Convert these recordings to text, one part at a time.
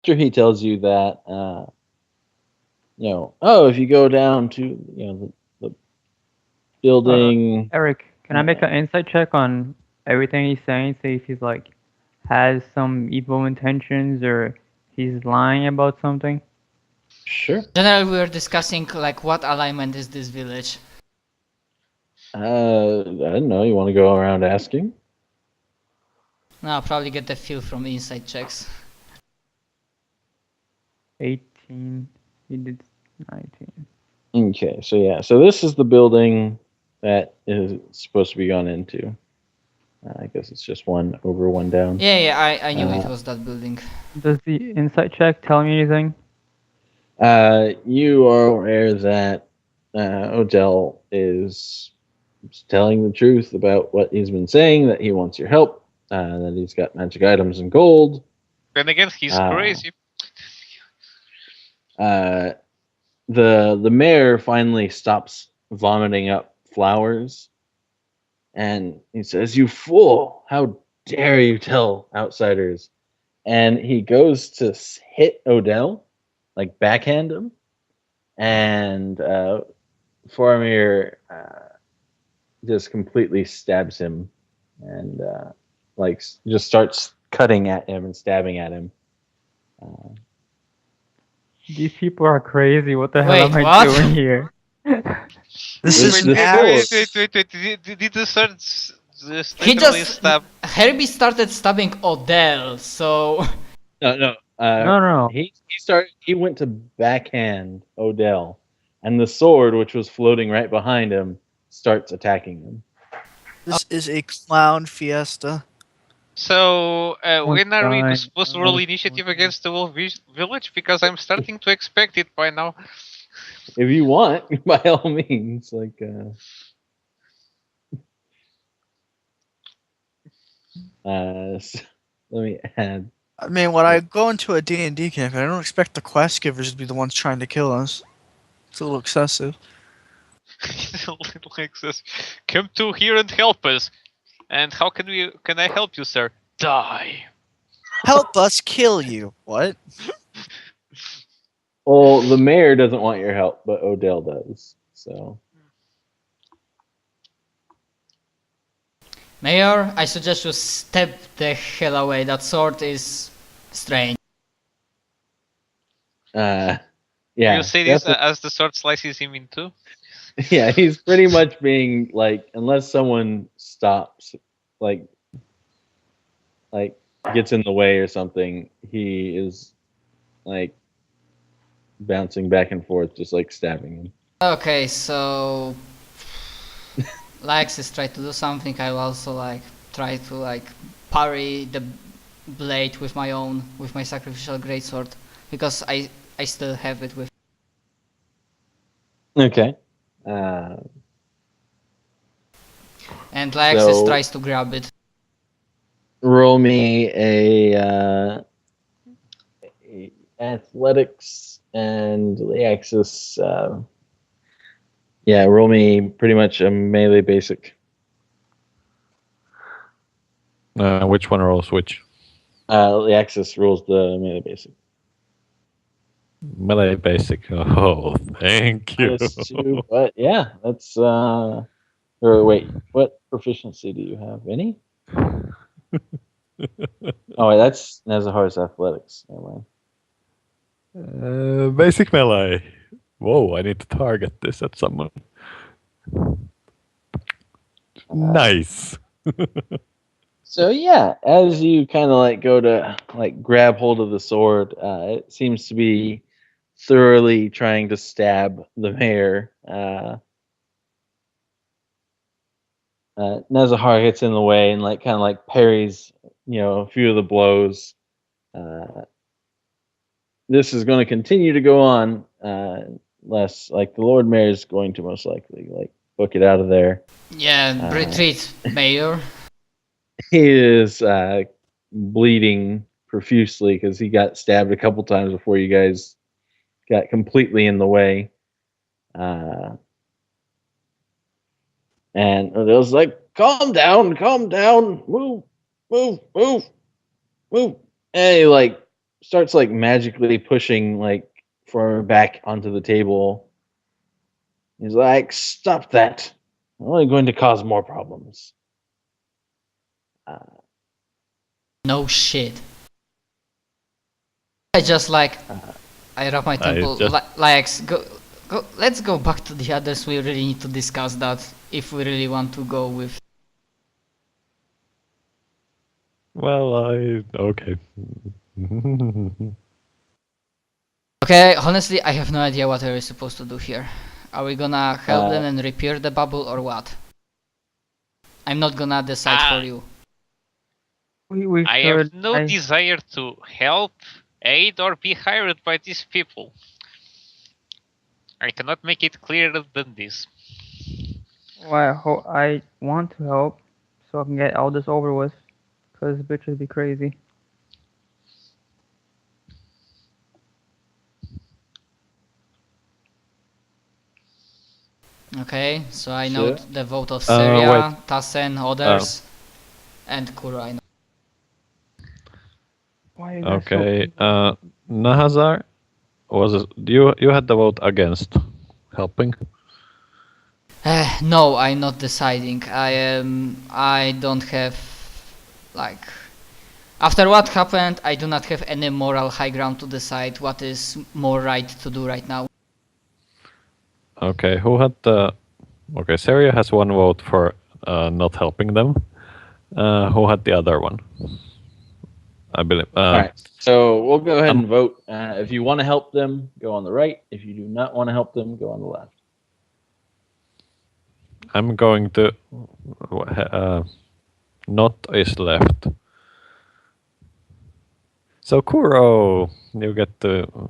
after he tells you that, oh, if you go down to the building. Eric, can I make an insight check on everything he's saying? See if he's like has some evil intentions or he's lying about something. Sure. Generally, we were discussing like what alignment is this village. I don't know. You want to go around asking? No, I'll probably get the feel from insight checks. 18. He did 19. Okay, so this is the building that is supposed to be gone into. I guess it's just one over, one down. Yeah, I knew it was that building. Does the insight check tell me anything? You are aware that Odell is telling the truth about what he's been saying, that he wants your help, that he's got magic items and gold. Then again, he's crazy. The mayor finally stops vomiting up flowers, and he says, "You fool! How dare you tell outsiders?" And he goes to hit Odell, like backhand him, and Faramir just completely stabs him, and like just starts cutting at him and stabbing at him. These people are crazy. What the hell Wait, am I what? doing here? This is the ass. Wait. Did the sword He literally just stab? Herbie started stabbing Odell, so No. No. He went to backhand Odell, and the sword, which was floating right behind him, starts attacking him. This is a clown fiesta. So when are we fine. supposed to roll initiative against the wolf village? Because I'm starting to expect it by now. If you want, by all means, like. So let me add. I mean, when I go into a D&D campaign, I don't expect the quest givers to be the ones trying to kill us. It's a little excessive. Like this, come to here and help us. And how can I help you, sir? Die. Help us kill you. What? Well, the mayor doesn't want your help, but Odell does. So. Mayor, I suggest you step the hell away. That sword is strange. Yeah. You say this as the sword slices him in two? Yeah, he's pretty much being like, unless someone stops, like gets in the way or something, he is like bouncing back and forth, just like stabbing him. Okay, so Alexis tried to do something. I will also like try to like parry the blade with my sacrificial greatsword, because I still have it with. Okay. And Alexis So- tries to grab it. Roll me a athletics and Axis. Roll me pretty much a melee basic. Which one rolls which? The Axis rolls the melee basic. Melee basic. Oh, thank you. -2, but yeah, that's or wait, what proficiency do you have? Any? Oh, wait, that's Nezahar's athletics. Never mind. Basic melee. Whoa, I need to target this at someone. Nice. So yeah, as you kind of like go to like grab hold of the sword, it seems to be thoroughly trying to stab the mayor. Nezahar gets in the way and like kind of like parries, a few of the blows. This is going to continue to go on, unless like the Lord Mayor is going to most likely like book it out of there. Yeah, retreat, Mayor. He is bleeding profusely because he got stabbed a couple times before you guys got completely in the way. And it was like, calm down, move. And he like starts like magically pushing like for back onto the table. He's like, "Stop that! I'm only going to cause more problems." No shit. I just like I rub my temple. just- Like go. Let's go back to the others. We really need to discuss that if we really want to go with. Well, okay. Okay, honestly, I have no idea what are we supposed to do here. Are we gonna help them and repair the bubble or what? I'm not gonna decide for you. We I should. have no desire to help, aid, or be hired by these people. I cannot make it clearer than this. Well, I want to help so I can get all this over with. Cause bitches be crazy. Okay, so I Sure. note the vote of Syria, wait. Tassen, others, and Kuro. I know. Why are you guys Okay. so Nahazar, you had the vote against helping? No, I'm not deciding. I don't have like. After what happened, I do not have any moral high ground to decide what is more right to do right now. Okay, who had the? Okay, Seria has one vote for not helping them. Who had the other one? I believe. All right, so we'll go ahead and vote. If you want to help them, go on the right. If you do not want to help them, go on the left. I'm going to. Not is left. So Kuro, you get to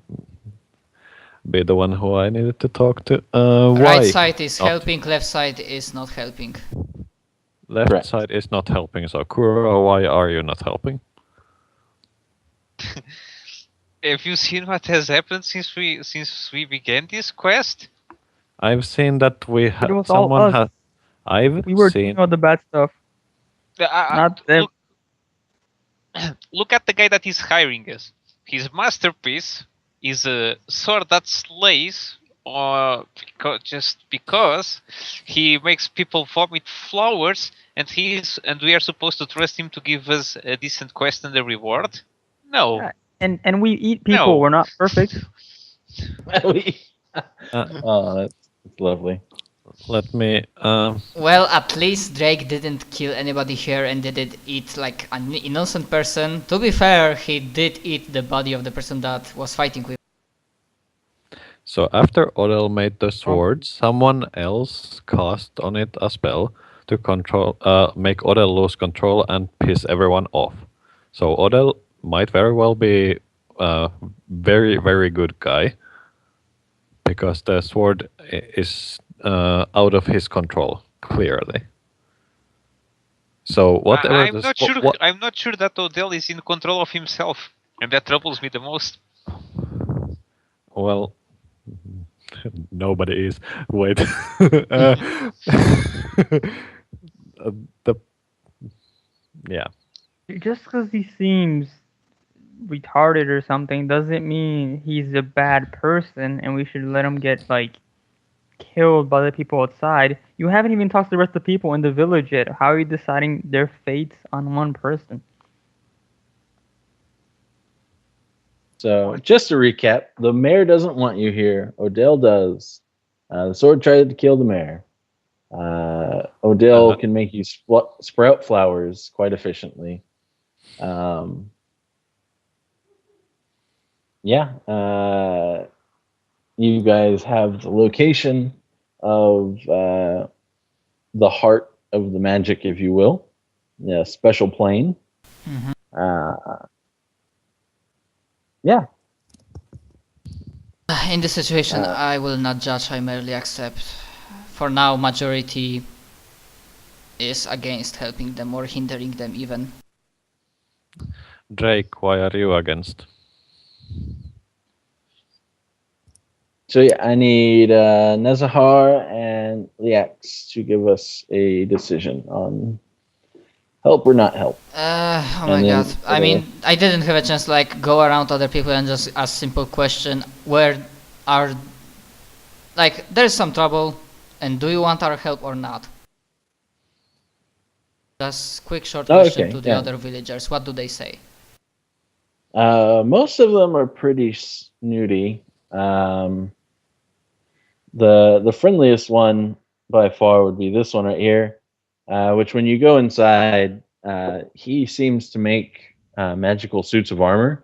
be the one who I needed to talk to. Why? Right side is not? helping, left side is not helping. Left Correct. side is not helping. So Kuro, why are you not helping? Have you seen what has happened since we began this quest? I've seen that we It have was all someone us. has. I've We were seen. doing all the bad stuff, not them. Look at the guy that is hiring us. His masterpiece is a sword that slays, just because he makes people vomit flowers, and we are supposed to trust him to give us a decent quest and a reward. No. Yeah, and we eat people. No. We're not perfect. Oh, that's lovely. Let me. Well, at least Drake didn't kill anybody here and didn't eat like an innocent person. To be fair, he did eat the body of the person that was fighting with. So after Odell made the sword, someone else cast on it a spell to make Odell lose control and piss everyone off. So Odell might very well be a very, very good guy because the sword is out of his control, clearly. So whatever I'm not sure. I'm not sure that Odell is in control of himself, and that troubles me the most. Well, nobody is. Wait. Yeah. Just because he seems retarded or something doesn't mean he's a bad person and we should let him get like killed by the people outside. You haven't even talked to the rest of the people in the village yet. How are you deciding their fates on one person? So, just to recap, the mayor doesn't want you here. Odell does. The sword tried to kill the mayor. Odell can make you sprout flowers quite efficiently. You guys have the location of the heart of the magic, if you will, the special plane. Yeah. In this situation, I will not judge, I merely accept. For now, majority is against helping them or hindering them even. Drake, why are you against? So yeah, I need Nezahar and Liax to give us a decision on help or not help. Oh my And then god. I mean, I didn't have a chance to like go around other people and just ask simple question. Where are like there's some trouble, and do you want our help or not? Just quick short question Okay, to the yeah. other villagers. What do they say? Most of them are pretty snooty. The friendliest one by far would be this one right here, which when you go inside, he seems to make magical suits of armor.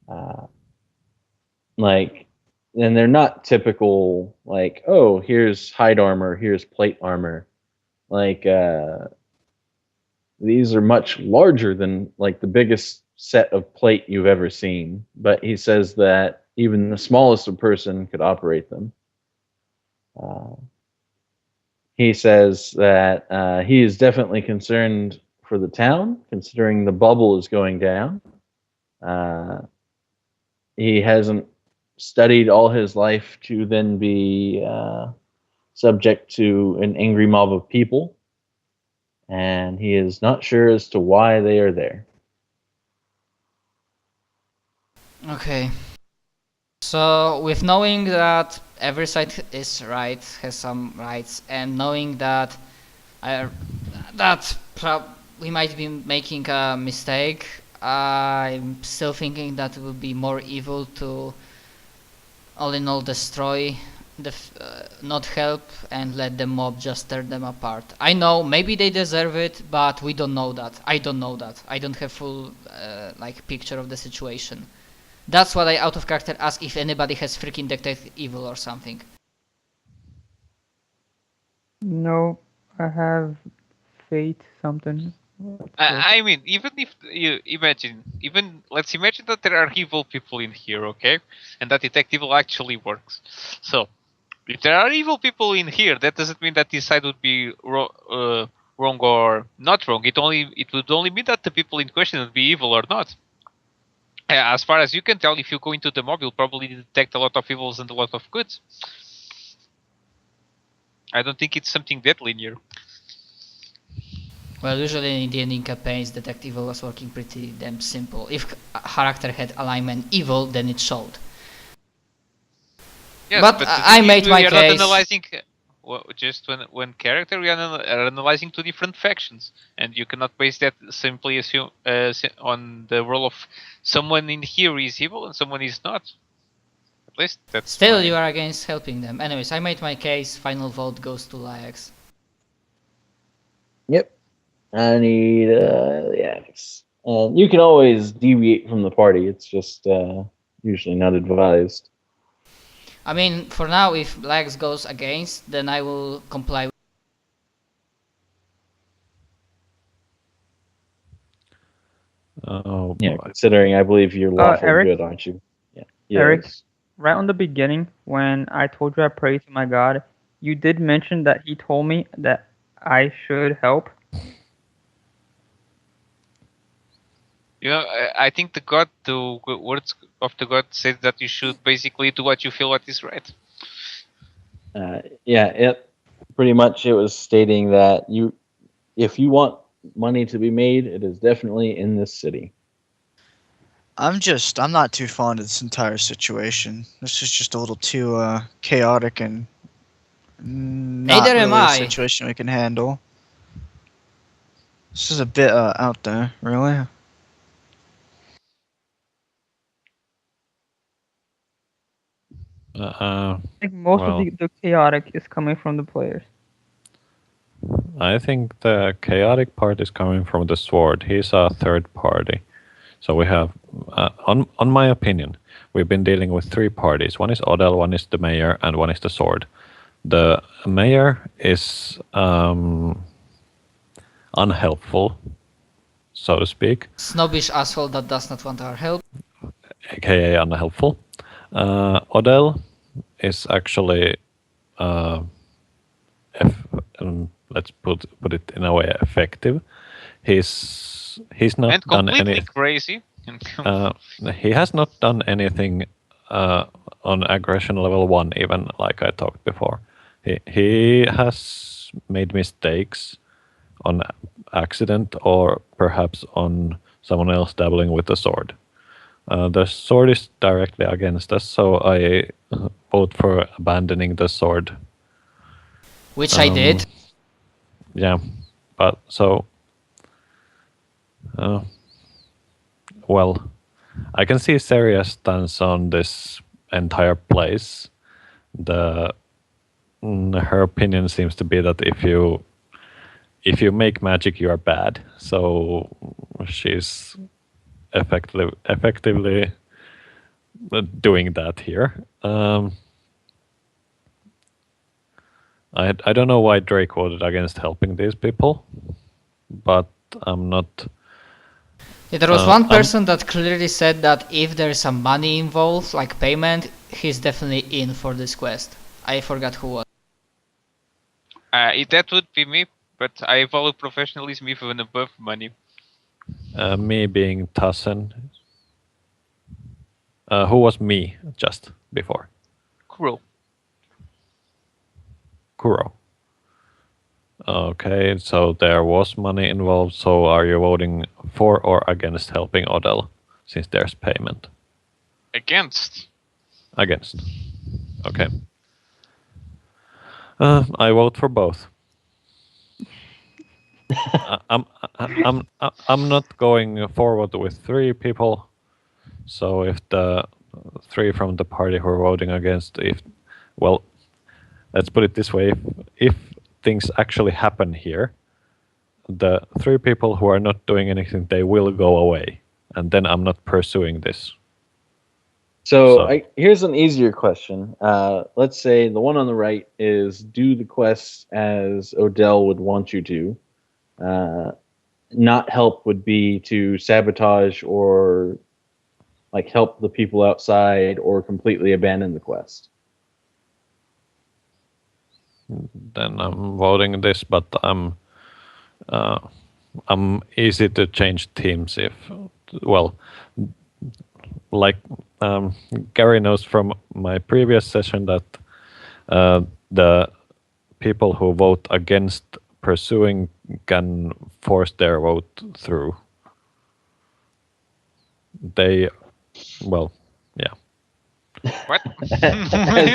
Uh, like, and they're not typical like, oh, here's hide armor, here's plate armor. Like, these are much larger than like the biggest set of plate you've ever seen. But he says that even the smallest of person could operate them. He says that he is definitely concerned for the town, considering the bubble is going down. Uh, he hasn't studied all his life to then be subject to an angry mob of people, and he is not sure as to why they are there. Okay. So with knowing that every side is right, has some rights, and knowing that we might be making a mistake, I'm still thinking that it would be more evil to all in all destroy not help and let the mob just tear them apart. I know maybe they deserve it, but we don't know that. I don't know that. I don't have full like picture of the situation. That's what I out of character ask if anybody has freaking detect evil or something. No, I have fate something. I mean, even if you imagine, let's imagine that there are evil people in here, okay, and that detect evil actually works. So, if there are evil people in here, that doesn't mean that this side would be wrong or not wrong. It would only mean that the people in question would be evil or not. As far as you can tell, if you go into the mob, you'll probably detect a lot of evils and a lot of goods. I don't think it's something that linear. Well, usually in D&D campaigns, detect evil was working pretty damn simple. If a character had alignment evil, then it showed. Yes, but I made my we are case. Not analyzing just when character, we are analyzing two different factions, and you cannot base that simply assume on the role of someone in here is evil and someone is not. At least that's Still, you are against helping them. Anyways, I made my case. Final vote goes to Gygax. Yep. I need yes. And you can always deviate from the party. It's just usually not advised. I mean, for now, if Gygax goes against, then I will comply. Oh, Yeah, boy. considering I believe you're lawful Eric? good, aren't you? Yeah. Eric? Yes. Right on the beginning, when I told you I prayed to my God, you did mention that he told me that I should help. You know, I think the words of the God said that you should basically do what you feel what is right. Yeah, it pretty much it was stating that if you want money to be made, it is definitely in this city. I'm not too fond of this entire situation. This is just a little too chaotic and not Neither am really a I. situation we can handle. This is a bit out there, really. I think most of the chaotic is coming from the players. I think the chaotic part is coming from the sword. He's a third party. So we have, on my opinion, we've been dealing with three parties. One is Odell, one is the mayor, and one is the sword. The mayor is unhelpful, so to speak. Snobbish asshole that does not want our help. AKA unhelpful. Odell is actually, let's put it in a way, effective. He's not and done completely any crazy. he has not done anything on aggression level 1, even like I talked before. He has made mistakes on accident or perhaps on someone else dabbling with the sword. The sword is directly against us, so I vote for abandoning the sword. Which I did. Yeah, but so... well, I can see Seria's stance on this entire place. Her opinion seems to be that if you make magic, you are bad. So she's effectively doing that here. I don't know why Drake voted against helping these people, but I'm not. Yeah, there was one person that clearly said that if there's some money involved, like payment, he's definitely in for this quest. I forgot who was. That would be me, but I follow professionalism even above money. Me being Tassen. Who was me just before? Kuro. Kuro. Okay, so there was money involved. So are you voting for or against helping Odell, since there's payment? Against. Against. Okay. I vote for both. I'm not going forward with 3 people. So if the 3 from the party who are voting against, let's put it this way: if things actually happen here, the 3 people who are not doing anything, they will go away, and then I'm not pursuing this. So here's an easier question. Let's say the one on the right is do the quests as Odell would want you to. Not help would be to sabotage or like help the people outside or completely abandon the quest. Then I'm voting this, but I'm easy to change teams if, like Gary knows from my previous session that the people who vote against pursuing can force their vote through. Yeah. What?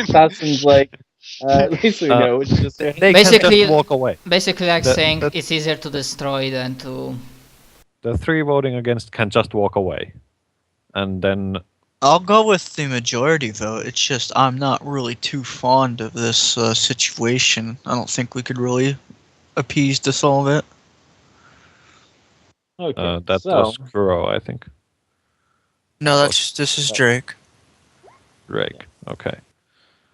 Tassin's like, at least we know what you're saying. They Basically- can just walk away. Basically, like The- saying the- it's easier to destroy than to. The 3 voting against can just walk away, and then I'll go with the majority vote. It's just I'm not really too fond of this situation. I don't think we could really appease to solve it. Okay, that so was Kuro, I think. No, this is Drake. Drake. Okay.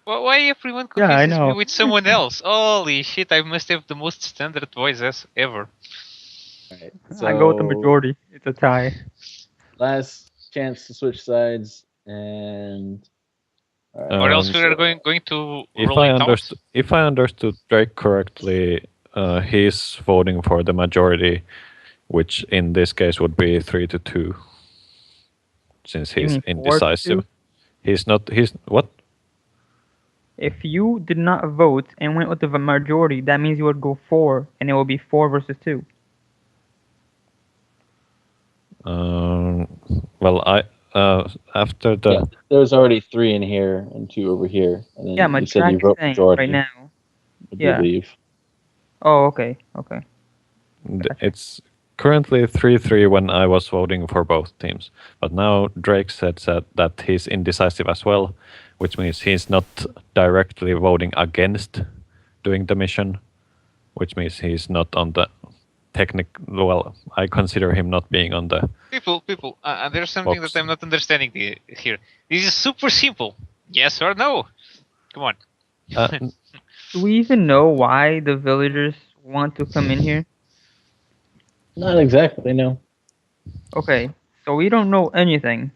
Well, why everyone Yeah, I confuses me know. with someone else? Holy shit, I must have the most standard voices ever. alright, I go with the so majority. It's a tie. last chance to switch sides, and Or else we are So going to If roll I it out. understood Drake correctly, he's voting for the majority, which in this case would be 3-2, since You he's mean 4-2? indecisive. He's not. He's what? If you did not vote and went with the majority, that means you would go 4, and it will be 4 versus 2. Well, after the yeah, there's already 3 in here and 2 over here, and then Yeah, my you said track you is vote saying majority. right now. I yeah. believe. Oh, okay. it's currently 3-3 when I was voting for both teams, but now Drake said that he's indecisive as well, which means he's not directly voting against doing the mission, which means he's not on the well, I consider him not being on the People, there's something box. that I'm not understanding here. This is super simple. Yes or no? Come on. Do we even know why the villagers want to come in here? Not exactly, no. Okay, so we don't know anything.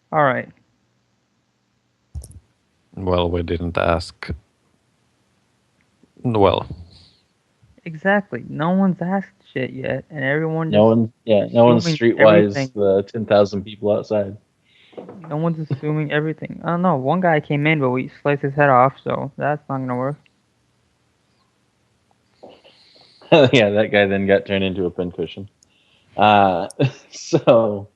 All right. Well, we didn't ask. Well, Exactly. No one's asked shit yet, and everyone just No one's assuming streetwise everything. the 10,000 people outside. No one's assuming everything. I don't know. One guy came in, but we sliced his head off, so that's not gonna work. Yeah, that guy then got turned into a pincushion. So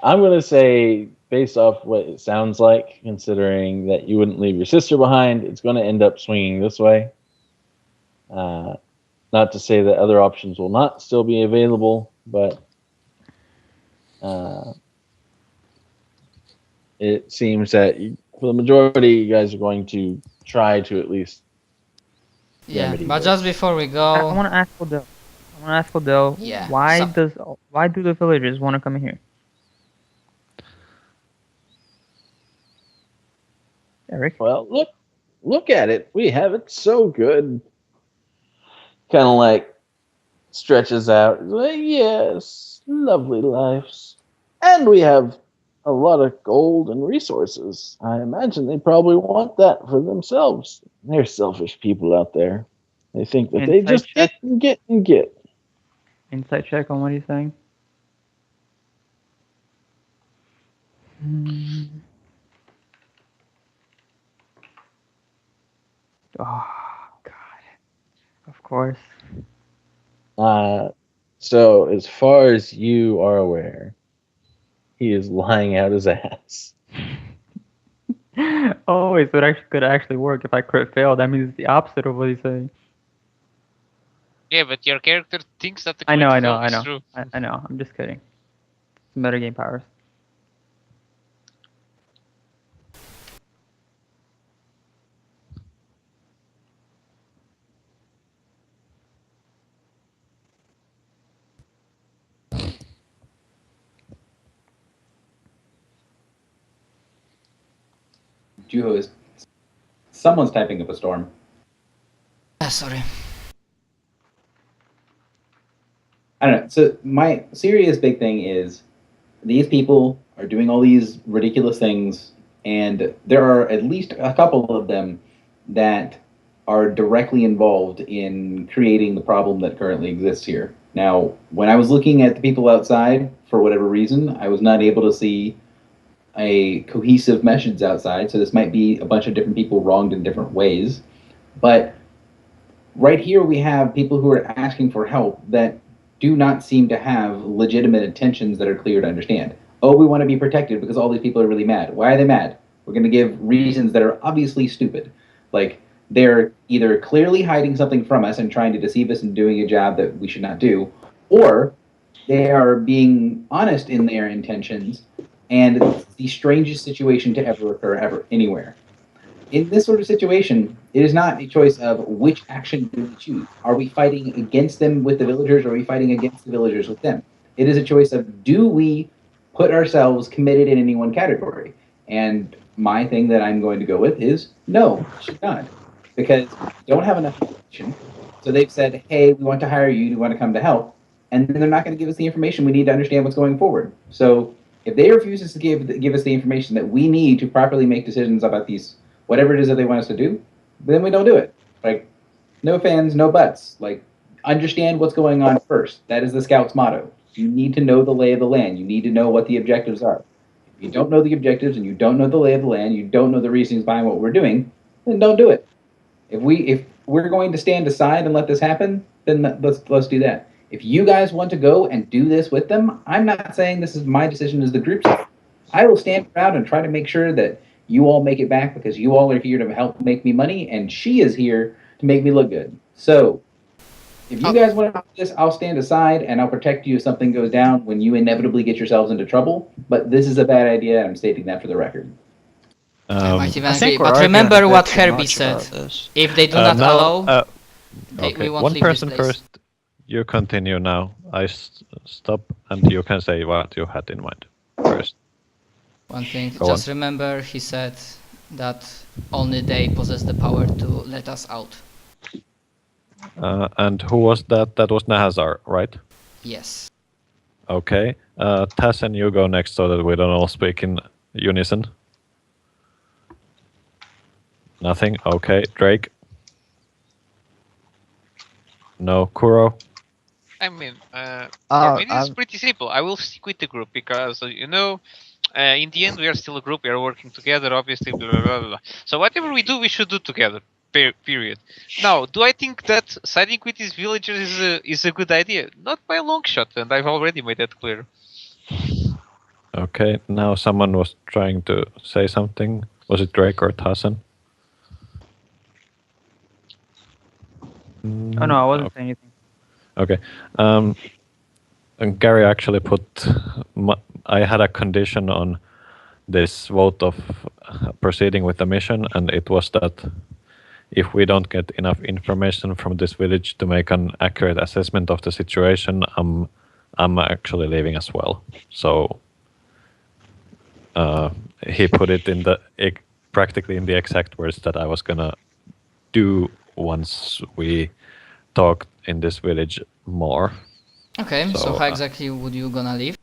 I'm gonna say, based off what it sounds like, considering that you wouldn't leave your sister behind, it's gonna end up swinging this way. Not to say that other options will not still be available, but it seems that for the majority, you guys are going to try to at least. Yeah, Remedy but this. just before we I go, want to ask Odell. Yeah, Why so- why do the villagers want to come in here? Eric? Well, look at it. We have it so good. Kind of like stretches out. Like, yes, lovely lives, and we have a lot of gold and resources. I imagine they probably want that for themselves. They're selfish people out there. They think that they Insight just check. get and get and get. Insight check on what he's saying. Oh God! Of course. So as far as you are aware, he is lying out his ass. Oh, so it actually could actually work. If I crit fail, that means it's the opposite of what he's saying. Yeah, but your character thinks that the I know. critical is true. I know. I'm just kidding. It's metagame powers. Juho is. Someone's typing up a storm. sorry. I don't know. So my serious big thing is these people are doing all these ridiculous things, and there are at least a couple of them that are directly involved in creating the problem that currently exists here. Now, when I was looking at the people outside, for whatever reason, I was not able to see a cohesive message outside, so this might be a bunch of different people wronged in different ways. But right here we have people who are asking for help that do not seem to have legitimate intentions that are clear to understand. Oh, we want to be protected because all these people are really mad. Why are they mad? We're going to give reasons that are obviously stupid. Like, they're either clearly hiding something from us and trying to deceive us and doing a job that we should not do, or they are being honest in their intentions, and it's the strangest situation to ever occur ever anywhere. In this sort of situation, it is not a choice of which action do we choose. Are we fighting against them with the villagers, or are we fighting against the villagers with them? It is a choice of, do we put ourselves committed in any one category? And my thing that I'm going to go with is no, should not. Because we don't have enough information. So they've said, hey, we want to hire you, do you want to come to help? And then they're not going to give us the information we need to understand what's going forward. So if they refuse to give us the information that we need to properly make decisions about these, whatever it is that they want us to do, then we don't do it. Like, no fans, no buts. Like, understand what's going on first. That is the Scouts' motto. You need to know the lay of the land. You need to know what the objectives are. If you don't know the objectives and you don't know the lay of the land, you don't know the reasons behind what we're doing, then don't do it. If we're going to stand aside and let this happen, then let's do that. If you guys want to go and do this with them, I'm not saying this is my decision as the group's. I will stand around and try to make sure that you all make it back, because you all are here to help make me money, and she is here to make me look good. So, if you guys want to do this, I'll stand aside and I'll protect you if something goes down when you inevitably get yourselves into trouble. But this is a bad idea, and I'm stating that for the record. I might even I agree. think we're But arguing remember a bit what too Herbie much said. about this. If they do not now, allow, okay, we won't one leave person this place. first. You continue now. I stop, and you can say what you had in mind first. One thing, Go just on. remember, he said that only they possess the power to let us out. And who was that? That was Nahazar, right? Yes. Okay. Tassen, you go next so that we don't all speak in unison. Nothing. Okay. Drake. No. Kuro. I mean, for me, this is I'm- pretty simple. I will stick with the group because, in the end, we are still a group. We are working together, obviously, blah, blah, blah, blah. So whatever we do, we should do together. period. Now, do I think that siding with these villagers is a good idea? Not by a long shot, and I've already made that clear. Okay, now someone was trying to say something. Was it Drake or Tassan? Oh no, I wasn't saying anything. Okay. And Gary actually put. I had a condition on this vote of proceeding with the mission, and it was that if we don't get enough information from this village to make an accurate assessment of the situation, I'm actually leaving as well. So he put it in practically in the exact words that I was gonna do once we talked in this village more. Okay, so So, how exactly would you gonna leave?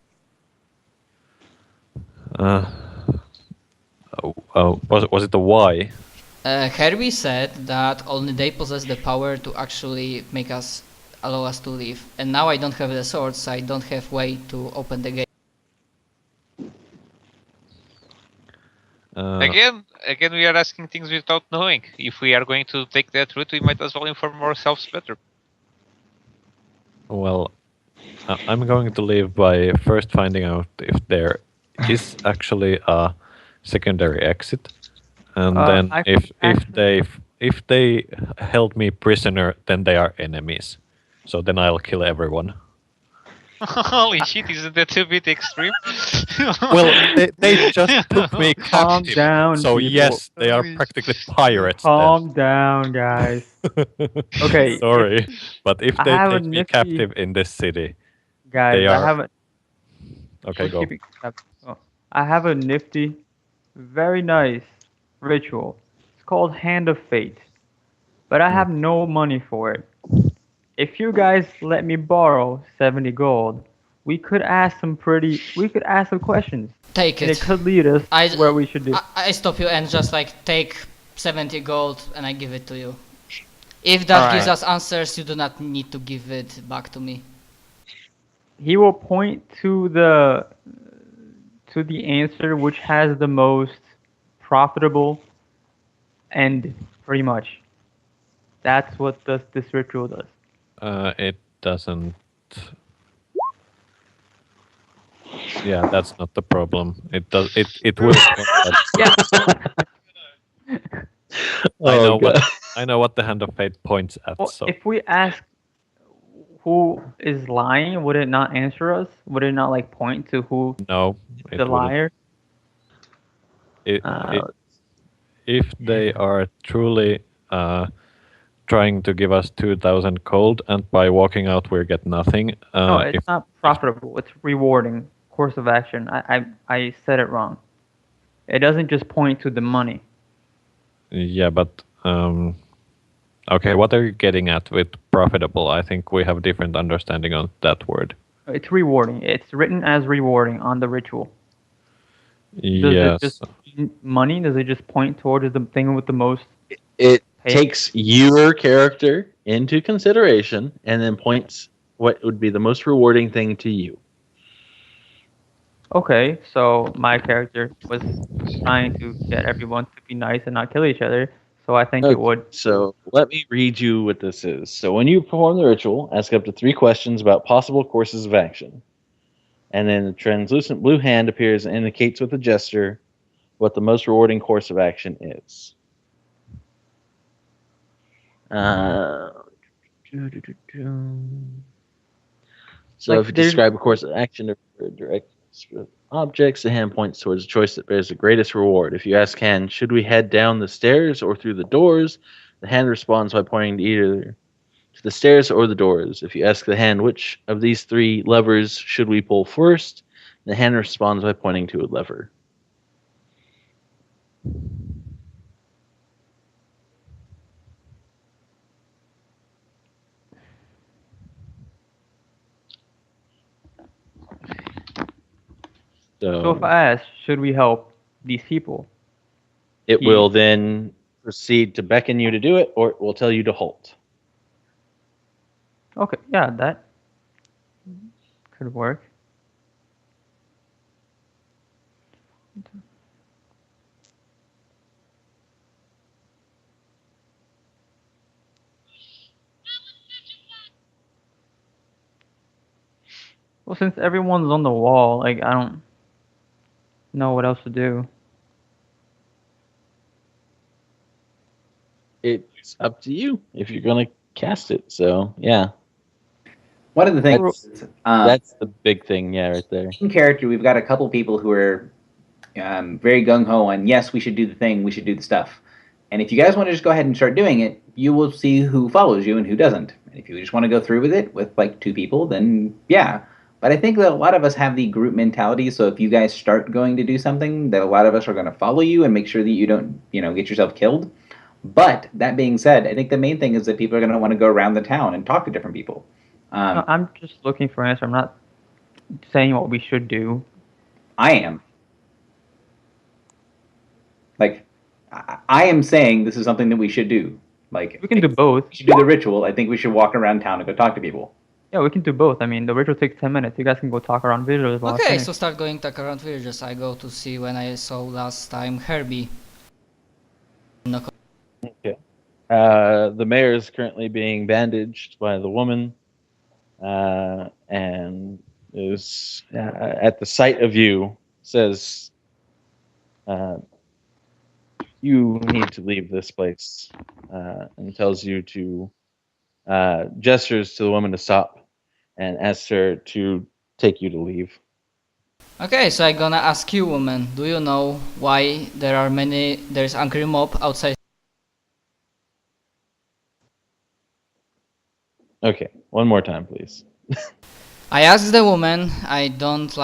Was it the why? Herbie said that only they possess the power to actually allow us to leave. And now I don't have the sword, so I don't have way to open the gate. Again, we are asking things without knowing. If we are going to take that route, we might as well inform ourselves better. Well, I'm going to leave by first finding out if there is actually a secondary exit, and then if they held me prisoner, then they are enemies. So then I'll kill everyone. Holy shit, isn't that a bit extreme? Well, they just took me Calm captive. down, So people. yes, they are practically pirates. Calm down, guys. Okay. Sorry, but if I they have a take me nifty- captive in this city, Guys, they I are have a. okay. we're Go. keeping- oh, I have a nifty, very nice ritual. It's called Hand of Fate, but I have no money for it. If you guys let me borrow 70 gold, we could ask some questions. Take And it. it could lead us to where we should do. I stop you and just like take 70 gold and I give it to you. If that Alright. gives us answers, you do not need to give it back to me. He will point to the answer which has the most profitable end, pretty much. That's what this ritual does. It doesn't. Yeah, that's not the problem. It does. It will. I know what the Hand of Fate points at. Well, So if we ask who is lying, would it not answer us? Would it not like point to who no, is the liar? If they are truly trying to give us 2,000 gold, and by walking out we get nothing. No, it's not profitable. It's rewarding course of action. I said it wrong. It doesn't just point to the money. Yeah, but okay, what are you getting at with profitable? I think we have different understanding on that word. It's rewarding. It's written as rewarding on the ritual. Does Yes. it just mean money? Does it just point towards the thing with the most? It takes your character into consideration and then points what would be the most rewarding thing to you. Okay, so my character was trying to get everyone to be nice and not kill each other, so I think it would. So let me read you what this is. So when you perform the ritual, ask up to 3 questions about possible courses of action. And then the translucent blue hand appears and indicates with a gesture what the most rewarding course of action is. So if you describe a course of action or direct objects, the hand points towards a choice that bears the greatest reward. If you ask hand, should we head down the stairs or through the doors? The hand responds by pointing to either to the stairs or the doors. If you ask the hand, which of these 3 levers should we pull first? The hand responds by pointing to a lever. So if I ask, should we help these people? It will then proceed to beckon you to do it, or it will tell you to halt. Okay, yeah, that could work. Well, since everyone's on the wall, like I don't know what else to do. It's up to you if you're gonna cast it. So yeah, One of the things, that's the big thing. Yeah, right there. in character, we've got a couple people who are very gung ho on, yes, we should do the thing, we should do the stuff. And if you guys want to just go ahead and start doing it, you will see who follows you and who doesn't. And if you just want to go through with it with like 2 people, then yeah. But I think that a lot of us have the group mentality. So if you guys start going to do something, that a lot of us are going to follow you and make sure that you don't, get yourself killed. But that being said, I think the main thing is that people are going to want to go around the town and talk to different people. No, I'm just looking for an answer. I'm not saying what we should do. I am. Like, I am saying this is something that we should do. Like, We can do both. we should do the ritual. I think we should walk around town and go talk to people. Yeah, we can do both. I mean, the ritual takes 10 minutes. You guys can go talk around villagers while I Okay, finish. so start going talk around villages. I go to see when I saw last time Herbie. No, Okay. The mayor is currently being bandaged by the woman, and is at the sight of you says, "You need to leave this place," and tells you to gestures to the woman to stop, and asks her to take you to leave. Okay, so I'm gonna ask you, woman, do you know why there's angry mob outside? Okay, one more time, please. I asked the woman, I don't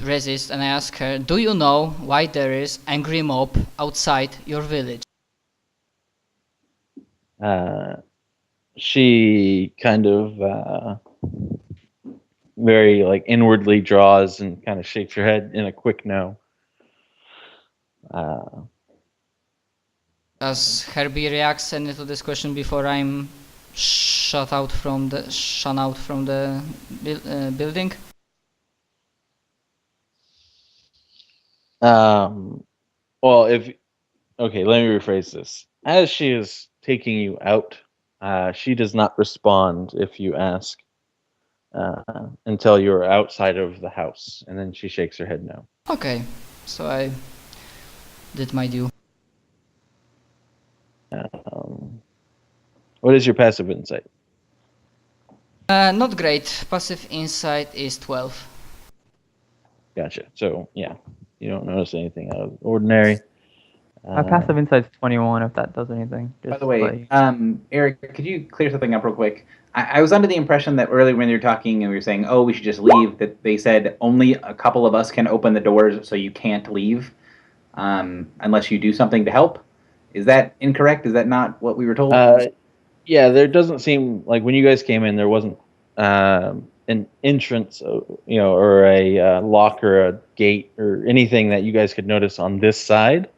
resist, and I ask her, do you know why there is angry mob outside your village? She kind of very inwardly draws and kind of shakes her head in a quick no. Does Herbie react any to this question before I'm shut out from the building? Well, okay, let me rephrase this. As she is taking you out, she does not respond if you ask until you're outside of the house, and then she shakes her head no. Okay, so I did my due. What is your passive insight? Not great. Passive insight is 12. Gotcha. So yeah, you don't notice anything out of the ordinary. My passive insight's 21, if that does anything. By the way, Eric, could you clear something up real quick? I was under the impression that earlier when you were talking and we were saying, oh, we should just leave, that they said only a couple of us can open the doors, so you can't leave unless you do something to help. Is that incorrect? Is that not what we were told? Yeah, there doesn't seem like when you guys came in, there wasn't an entrance, or a lock or a gate or anything that you guys could notice on this side,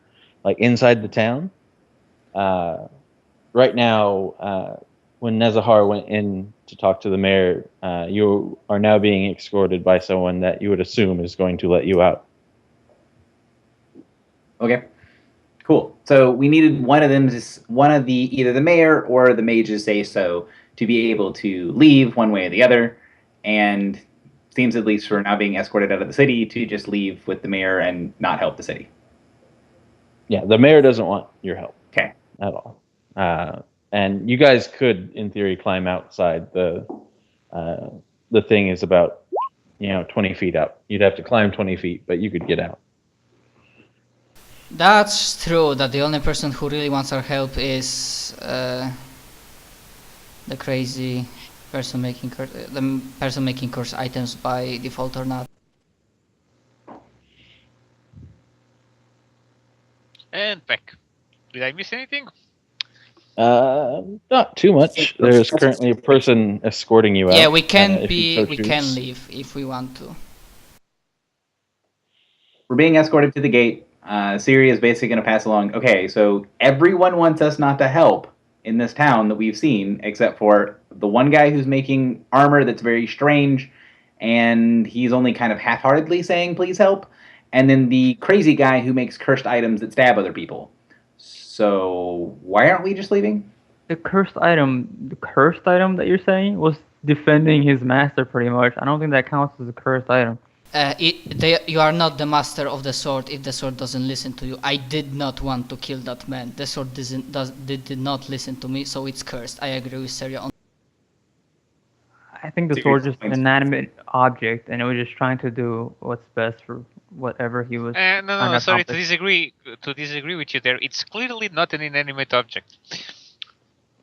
like inside the town. Right now, when Nezahar went in to talk to the mayor, you are now being escorted by someone that you would assume is going to let you out. Okay. Cool. So we needed one of them, either the mayor or the mages say so, to be able to leave one way or the other. And seems at least for now being escorted out of the city to just leave with the mayor and not help the city. Yeah, the mayor doesn't want your help. Okay. At all. And you guys could, in theory, climb outside. The thing is about 20 feet up. You'd have to climb 20 feet, but you could get out. That's true, that the only person who really wants our help is the crazy person making curse items by default or not. And back. Did I miss anything? Not too much. There's currently a person escorting you out. Yeah, we can if you so we choose. can leave if we want to. We're being escorted to the gate. Siri is basically going to pass along, okay, so everyone wants us not to help in this town that we've seen, except for the one guy who's making armor that's very strange, and he's only kind of half-heartedly saying, please help, and then the crazy guy who makes cursed items that stab other people. So why aren't we just leaving? The cursed item that you're saying was defending his master pretty much. I don't think that counts as a cursed item. You are not the master of the sword if the sword doesn't listen to you. I did not want to kill that man. The sword did not listen to me, so it's cursed. I agree with Seria on. I think the Serious sword just an points. inanimate object, and it was just trying to do what's best for whatever he was trying No, to sorry to accomplish. disagree. To disagree with you there, it's clearly not an inanimate object.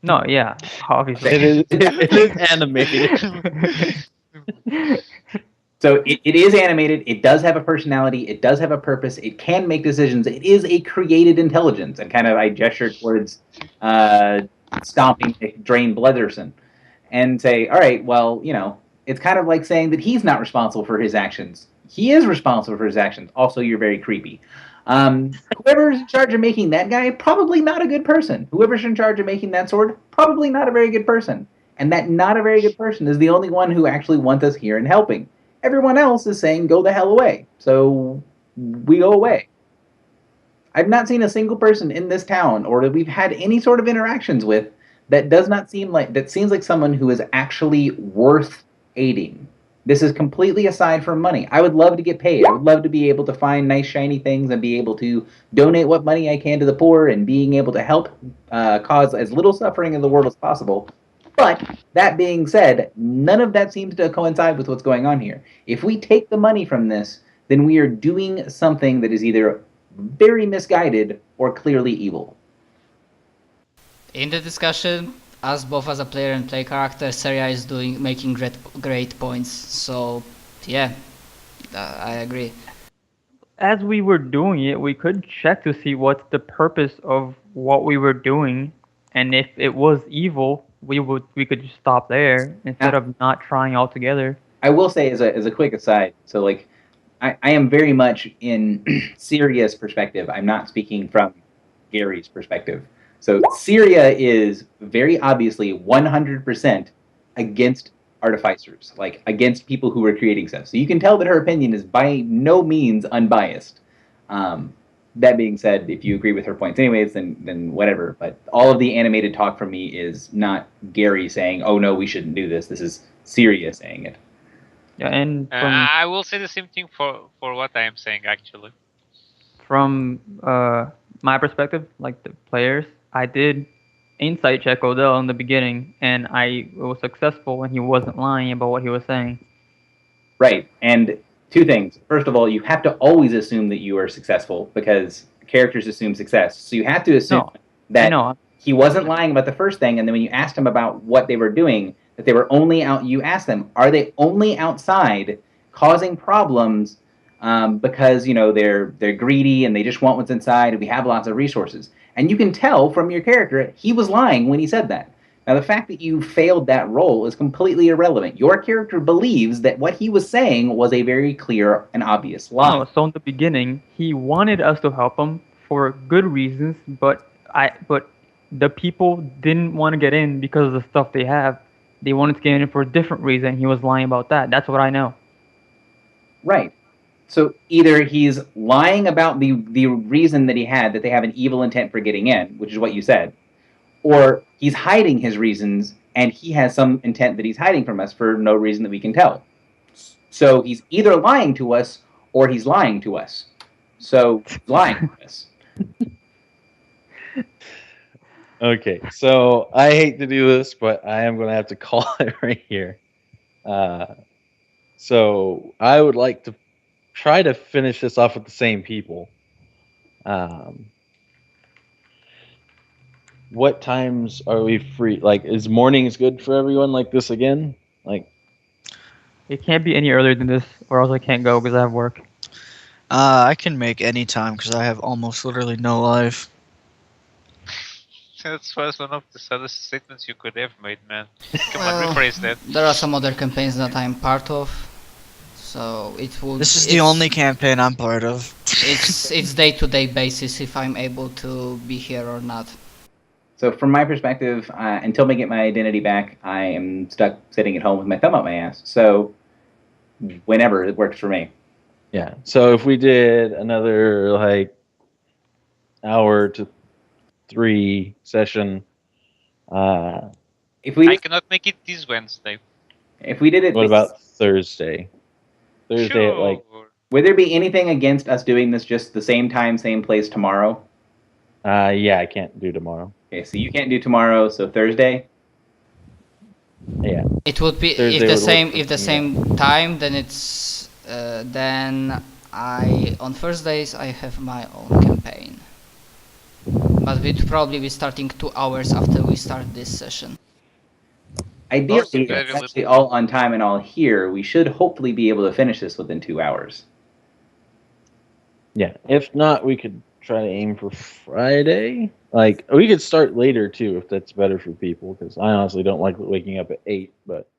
No, yeah, obviously. It is animated. So it is animated. It does have a personality. It does have a purpose. It can make decisions. It is a created intelligence. And kind of I gesture towards stomping Drain Blitherson and say, all right, well, it's kind of like saying that he's not responsible for his actions. He is responsible for his actions. Also, you're very creepy. Whoever's in charge of making that guy, probably not a good person. Whoever's in charge of making that sword, probably not a very good person. And that not a very good person is the only one who actually wants us here and helping. Everyone else is saying, go the hell away. So we go away. I've not seen a single person in this town or that we've had any sort of interactions with that seems like someone who is actually worth aiding. This is completely aside from money. I would love to get paid. I would love to be able to find nice shiny things and be able to donate what money I can to the poor and being able to help cause as little suffering in the world as possible. But that being said, none of that seems to coincide with what's going on here. If we take the money from this, then we are doing something that is either very misguided or clearly evil. In the discussion, as both as a player and play character, Seria is making great points. So yeah, I agree. As we were doing it, we could check to see what's the purpose of what we were doing, and if it was evil, we could just stop there instead of not trying altogether. I will say as a quick aside, so like I am very much in Syria's perspective. I'm not speaking from Gary's perspective. So Syria is very obviously 100% against artificers, like against people who are creating stuff. So you can tell that her opinion is by no means unbiased. That being said, if you agree with her points anyways, then whatever. But all of the animated talk from me is not Gary saying, oh no, we shouldn't do this. This is Syria saying it. Yeah, and I will say the same thing for what I am saying actually. from my perspective, like the players, I did insight check Odell in the beginning, and I was successful, and he wasn't lying about what he was saying. Right. And two things. First of all, you have to always assume that you are successful because characters assume success. So you have to assume that he wasn't lying about the first thing, and then when you asked him about what they were doing, that they were only out. You asked them, are they only outside causing problems because they're greedy and they just want what's inside, and we have lots of resources. And you can tell from your character he was lying when he said that. Now, the fact that you failed that role is completely irrelevant. Your character believes that what he was saying was a very clear and obvious lie. No, so in the beginning, he wanted us to help him for good reasons, but the people didn't want to get in because of the stuff they have. They wanted to get in for a different reason. He was lying about that. That's what I know. Right. So either he's lying about the reason that he had, that they have an evil intent for getting in, which is what you said, or he's hiding his reasons and he has some intent that he's hiding from us for no reason that we can tell. So he's either lying to us or he's lying to us. So lying to us. Okay, so I hate to do this, but I am going to have to call it right here. So I would like to try to finish this off with the same people. What times are we free? Like, is mornings good for everyone like this again? Like, it can't be any earlier than this, or else I can't go because I have work. I can make any time because I have almost literally no life. That was one of the saddest statements you could have made, man. Come on, rephrase that. There are some other campaigns that I'm part of, so it will. This is the only campaign I'm part of. It's day-to-day basis if I'm able to be here or not. So from my perspective, until I get my identity back, I am stuck sitting at home with my thumb up my ass. So whenever it works for me. yeah. So if we did another like hour to 3 session, If we I cannot make it this Wednesday. If we did it, What about Thursday? Thursday at like Sure. would there be anything against us doing this just the same time, same place tomorrow? yeah, I can't do tomorrow. Okay, so you can't do tomorrow, so Thursday. Yeah. It would be Thursday if the would work same for if the me, same time. Then it's then I on Thursdays I have my own campaign, but we'd probably be starting 2 hours after we start this session. Ideally, Also if very it's actually all on time and all here, we should hopefully be able to finish this within 2 hours. Yeah. If not, we could try to aim for Friday. Like we could start later too, if that's better for people. Because I honestly don't like waking up at 8. But